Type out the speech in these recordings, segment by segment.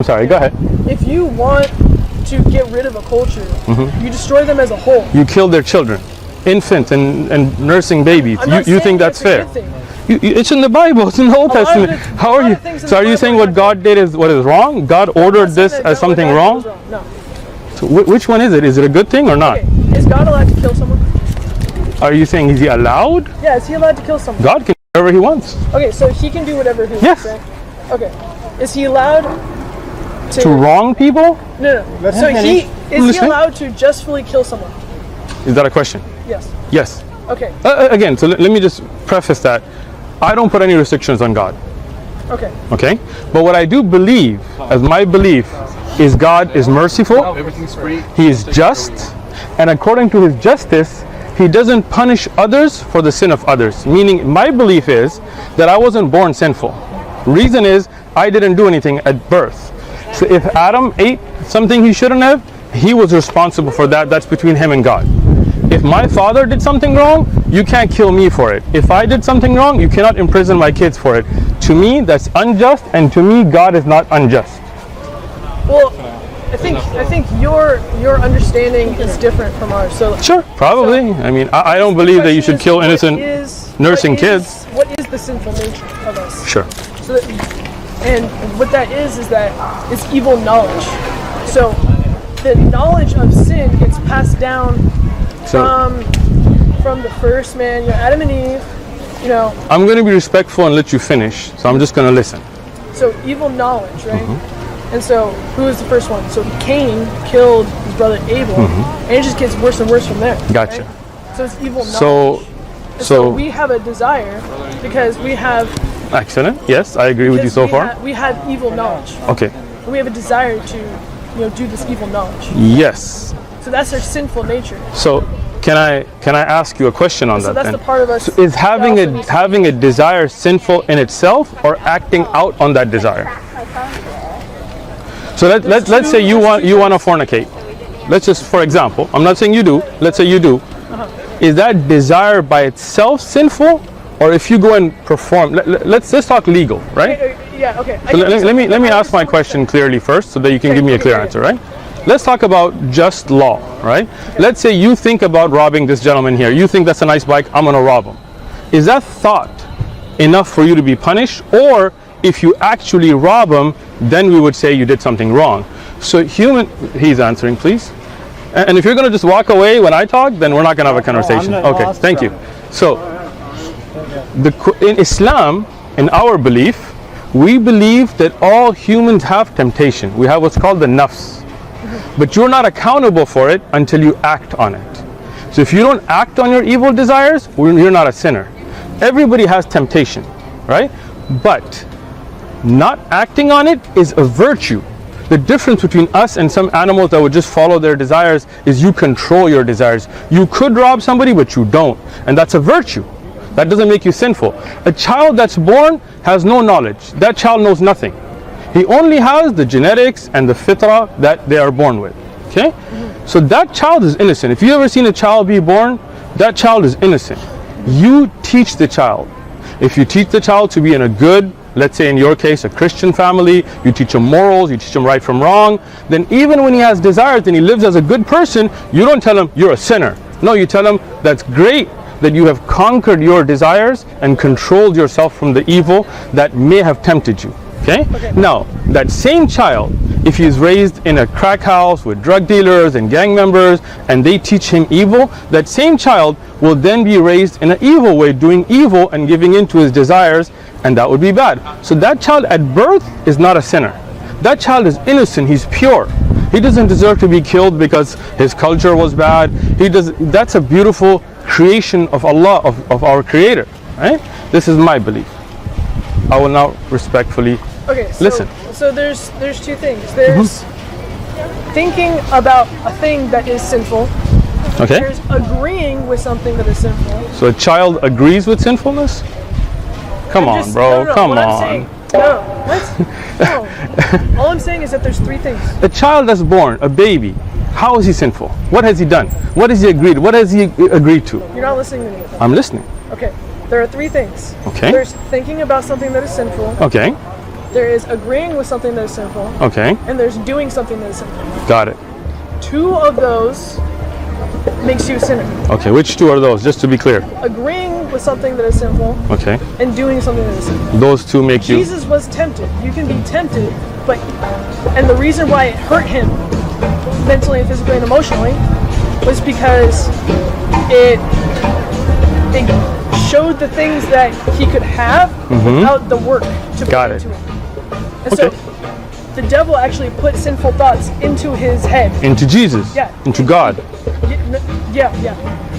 I'm sorry, go ahead. If you want to get rid of a culture, you destroy them as a whole. You kill their children, infants and nursing babies. You think that's fair? It's in the Bible, it's in the Old Testament. How are you? So are you saying what God did is what is wrong? God ordered this as something wrong? No. So which one is it? Is it a good thing or not? Okay. Is God allowed to kill someone? Are you saying is he allowed? Yeah, is he allowed to kill someone? God can do whatever he wants. Okay, so he can do whatever he wants, right? Okay. Is he allowed to wrong people? No. So is he allowed to justly kill someone? Is that a question? Yes. Yes. Okay. Again, so let me just preface that. I don't put any restrictions on God. Okay. Okay? But what I do believe, as my belief, is God is merciful, he is just, and according to his justice, he doesn't punish others for the sin of others. Meaning, my belief is that I wasn't born sinful. Reason is, I didn't do anything at birth. So if Adam ate something he shouldn't have, he was responsible for that. That's between him and God. If my father did something wrong, you can't kill me for it. If I did something wrong, you cannot imprison my kids for it. To me, that's unjust, and to me, God is not unjust. Well, I think your understanding is different from ours. So sure, probably. I mean, I don't believe that you should kill innocent nursing kids. What is the sinful nature of us? Sure. So and what that is that it's evil knowledge. So the knowledge of sin gets passed down from the first man, Adam and Eve, I'm going to be respectful and let you finish, so I'm just going to listen. So evil knowledge, right? And so who was the first one? So Cain killed his brother Abel, and it just gets worse and worse from there. Gotcha. Right? So it's evil knowledge. So we have a desire because we have... Excellent. Yes, I agree with you so far. We have evil knowledge. Okay. And we have a desire to, do this evil knowledge. Yes. So that's our sinful nature. So can I ask you a question on that? So that's the part of us. So is having a desire sinful in itself, or acting out on that desire? So let's say you want to fornicate. Let's just, for example, I'm not saying you do. Let's say you do. Is that desire by itself sinful, or if you go and perform? Let's talk legal, right? Yeah. Okay. So let me ask my question clearly first, so that you can give me a clear answer, right? Let's talk about just law, right? Okay. Let's say you think about robbing this gentleman here. You think that's a nice bike, I'm gonna rob him. Is that thought enough for you to be punished? Or if you actually rob him, then we would say you did something wrong. So he's answering, please. And if you're gonna just walk away when I talk, then we're not gonna have a conversation. Okay, thank you. So, in Islam, in our belief, we believe that all humans have temptation. We have what's called the nafs. But you're not accountable for it until you act on it. So if you don't act on your evil desires, you're not a sinner. Everybody has temptation, right? But not acting on it is a virtue. The difference between us and some animals that would just follow their desires is you control your desires. You could rob somebody, but you don't. And that's a virtue. That doesn't make you sinful. A child that's born has no knowledge. That child knows nothing. He only has the genetics and the fitra that they are born with. Okay? So that child is innocent. If you ever seen a child be born, that child is innocent. You teach the child. If you teach the child to be in a good, let's say in your case, a Christian family, you teach him morals, you teach him right from wrong, then even when he has desires and he lives as a good person, you don't tell him you're a sinner. No, you tell him that's great that you have conquered your desires and controlled yourself from the evil that may have tempted you. Okay? Now, that same child, if he is raised in a crack house with drug dealers and gang members, and they teach him evil, that same child will then be raised in an evil way, doing evil and giving in to his desires, and that would be bad. So that child at birth is not a sinner. That child is innocent, he's pure. He doesn't deserve to be killed because his culture was bad. That's a beautiful creation of Allah, of our Creator, right? This is my belief. I will now respectfully listen. So there's two things. There's thinking about a thing that is sinful. Okay. There's agreeing with something that is sinful. So a child agrees with sinfulness? Come on, bro. Come on. No. All I'm saying is that there's three things. A child that's born, a baby, how is he sinful? What has he done? What has he agreed? What has he agreed to? You're not listening to me. I'm listening. Okay. There are three things. Okay. There's thinking about something that is sinful. Okay. There is agreeing with something that is sinful, Okay, and there's doing something that is sinful. got it. Two of those makes you a sinner. Okay, which two are those? Just to be clear. Agreeing with something that is sinful Okay, and doing something that is sinful. those two make you. Jesus was tempted. You can be tempted, and the reason why it hurt him mentally and physically and emotionally was because it showed the things that he could have without the work to put Got it. into it. And Okay. so the devil actually put sinful thoughts into his head. Into Jesus. Yeah. Into God. Yeah.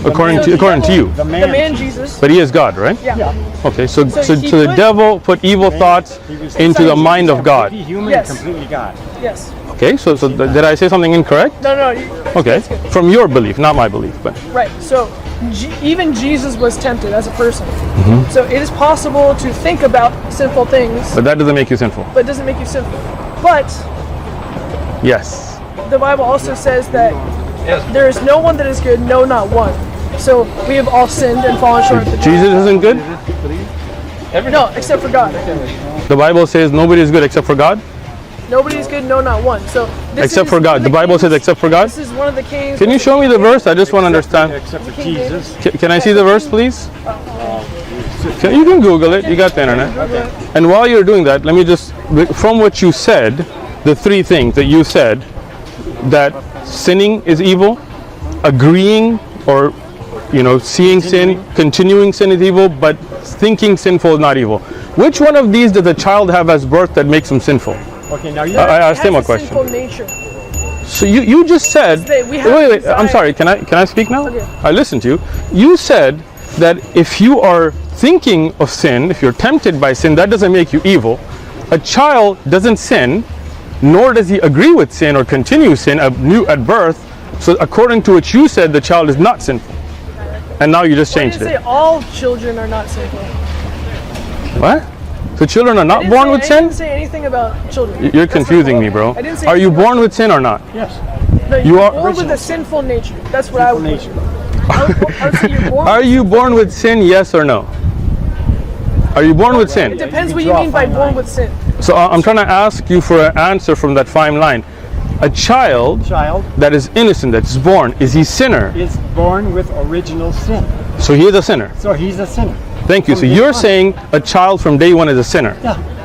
According So to the according to devil- you. The The man man. Jesus. But he is God, right? Yeah. Okay, so So he the put- devil put evil thoughts He was into the mind of God. Completely human, Yes. completely God. Yes. Okay, so did I say something incorrect? No. Okay, That's good. from your belief, not my belief, but Right. So even Jesus was tempted as a person. Mm-hmm. So it is possible to think about sinful things, that doesn't make you sinful. but it doesn't make you sinful. But Yes. the Bible also says that there is no one that is good, no, not one. So we have all sinned and fallen short of the glory. Jesus isn't good. No, except for God. The Bible says nobody is good except for God. Nobody is good, no, not one. So this Except is for one God. of The Bible says kings- except for God. This is one of the kings. Can you show me the verse? I just want to understand. Except for King David. Jesus. Can I see the verse, please? You can Google it. You got the internet. And while you're doing that, let me just, from what you said, the three things that you said, that sinning is evil, agreeing or seeing sin, continuing sin is evil, but thinking sinful is not evil. Which one of these does a child have as birth that makes him sinful? Okay, now you. I asked him a Has question. Sinful nature. So you just said, that we have wait, desire. I'm sorry, can I speak now? Okay. I listened to you. You said that if you are thinking of sin, if you're tempted by sin, that doesn't make you evil. A child doesn't sin, nor does he agree with sin or continue sin at birth. So according to what you said, the child is not sinful. And now you just I changed didn't it. say all children are not sinful. What? So children are I not didn't born say- with I sin? didn't say anything about children. You're That's not confusing what- me, bro. I didn't say Are you anything born with sin or not? Yes. No, You you're are- born with a sinful nature. That's what I would. Nature. I would say you're born. Are you born with sin, yes or no? Are you born with It sin? depends You what can you draw a mean by fine born line. with sin. So I'm trying to ask you for an answer from that fine line. A child Child that is innocent, that's born, is he sinner? is born with original sin, So he is a sinner. so he's a sinner. Thank you. So From day you're one. saying a child from day one is a sinner.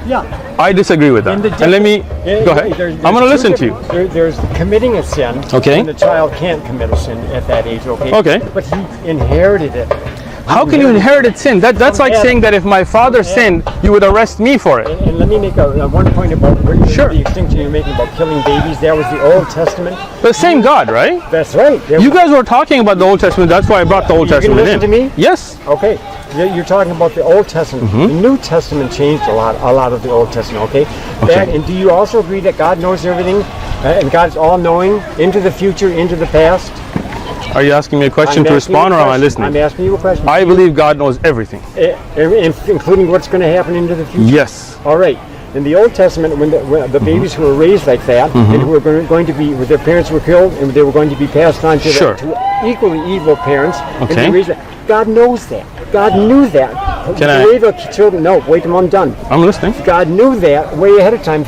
Yeah. I disagree with that. And the And let me Yeah, go ahead. there's I'm going to two listen to you. different- there's committing a sin. Okay. And the child can't commit a sin at that age. Okay. Okay. But he inherited it. How can you inherit sin? That's like Adam. saying that if my father sinned, you would arrest me for it. And let me make one point about Sure. the extinction you're making about killing babies. That was the Old Testament. The same God, right? That's right. You guys were talking about the Old Testament. That's why I brought the Old You can Testament listen in. to me? Yes. Okay, you're talking about the Old Testament. Mm-hmm. The New Testament changed a lot of the Old Testament. Okay. And do you also agree that God knows everything, and God's all-knowing into the future, into the past? Are you asking me a question I'm to asking you respond, a or am I question. listening? I'm asking you a question. I believe God knows everything. Including what's going to happen into the future. Yes. All right. In the Old Testament, when the babies who were raised like that, Mm-hmm. and who were going to be, their parents were killed, and they were going to be passed on to, Sure. to equally evil parents, and Okay. they raised that. God knows that. God knew that. Can the I- way the children? No, wait till I'm done. I'm listening. God knew that way ahead of time.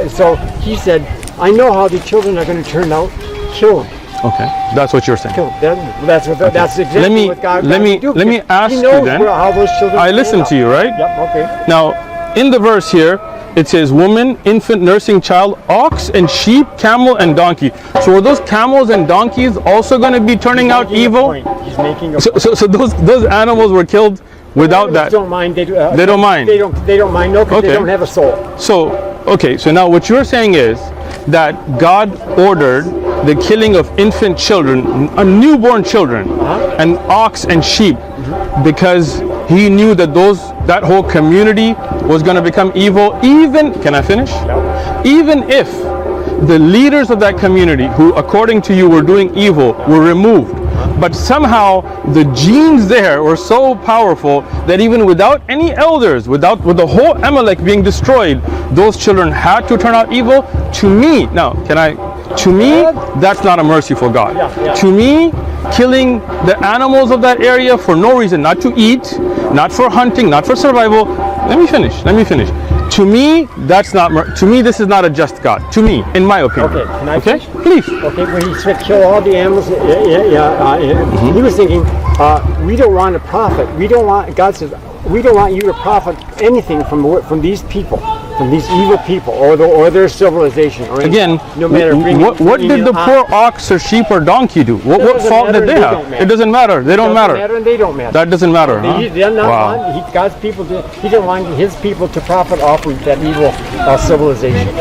So He said, "I know how the children are going to turn out. Kill them. Okay. That's what you're saying. Kill them." That's exactly Let me- what God let me- would do. let me ask He you knows then. how those children. I turn listened out. to you, right? Yep. Okay. Now, in the verse here, it says woman, infant, nursing child, ox and sheep, camel and donkey. So are those camels and donkeys also going to be turning out Making a evil? point. He's making a So those animals were killed without that. Don't mind. They don't mind. They don't mind. No, because Okay. they don't have a soul. So, okay, so now what you're saying is that God ordered the killing of infant children, newborn children, and ox and sheep, because he knew that that whole community was going to become evil. Can I finish? Even if the leaders of that community, who according to you were doing evil, were removed, but somehow the genes there were so powerful that even without any elders, with the whole Amalek being destroyed, those children had to turn out evil. To me, that's not a merciful God. Yeah. To me, killing the animals of that area for no reason, not to eat, not for hunting, not for survival. Let me finish. To me, that's not. To me, this is not a just God. To me, in my opinion. Okay, can I Okay, finish? please. Okay, when he said kill all the animals, he was thinking, we don't want to profit. We don't want. God says, we don't want you to profit anything from these people, from these evil people, or their civilization. Or Again, no matter what did the poor ox or sheep or donkey do? What fault did they have? It doesn't matter. They don't matter. And they don't matter. That doesn't matter. They're not Wow. God's people. He didn't want his people to profit off of that evil civilization.